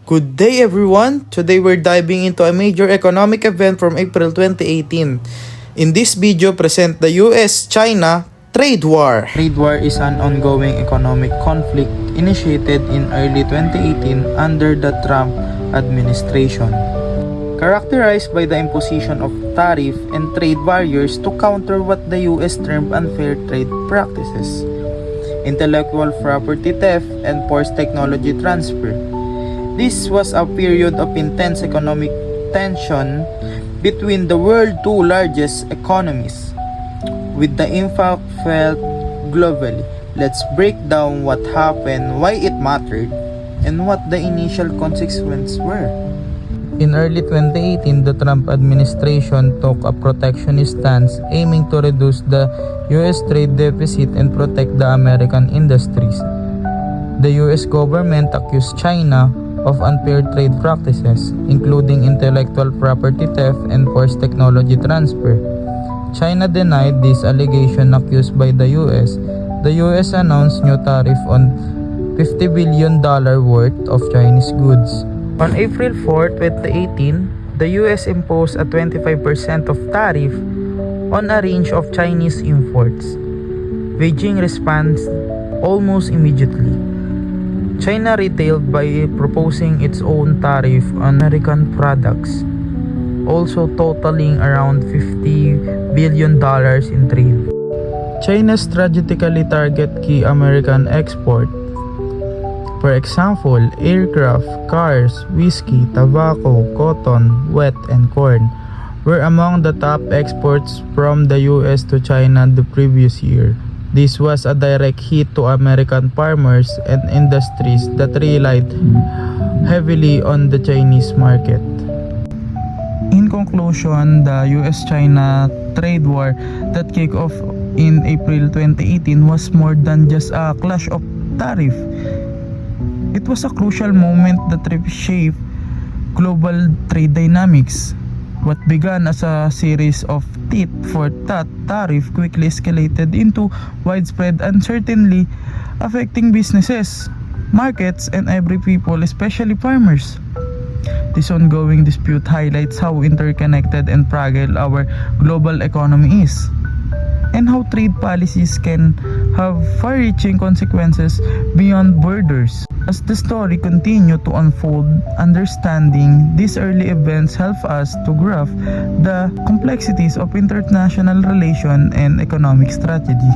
Good day everyone! Today we're diving into a major economic event from April 2018. In this video, present the US-China trade war. Trade war is an ongoing economic conflict initiated in early 2018 under the Trump administration, characterized by the imposition of tariff and trade barriers to counter what the US termed unfair trade practices, intellectual property theft, and forced technology transfer. This was a period of intense economic tension between the world's two largest economies, with the impact felt globally. Let's break down what happened, why it mattered, and what the initial consequences were. In early 2018, the Trump administration took a protectionist stance aiming to reduce the US trade deficit and protect the American industries. The US government accused China of unfair trade practices, including intellectual property theft and forced technology transfer. China denied this allegation accused by the US. The US announced new tariff on $50 billion worth of Chinese goods. On April 4, 2018, the US imposed a 25% of tariff on a range of Chinese imports. Beijing responded almost immediately. China retailed by proposing its own tariff on American products, also totaling around $50 billion in trade. China strategically target key American exports. For example, aircraft, cars, whiskey, tobacco, cotton, wheat, and corn were among the top exports from the US to China the previous year. This was a direct hit to American farmers and industries that relied heavily on the Chinese market. In conclusion, the US-China trade war that kicked off in April 2018 was more than just a clash of tariff. It was a crucial moment that reshaped global trade dynamics. What began as a series of tit-for-tat tariff quickly escalated into widespread uncertainty affecting businesses, markets, and every people, especially farmers. This ongoing dispute highlights how interconnected and fragile our global economy is, and how trade policies can have far-reaching consequences beyond borders. As the story continues to unfold, understanding these early events help us to grasp the complexities of international relations and economic strategy.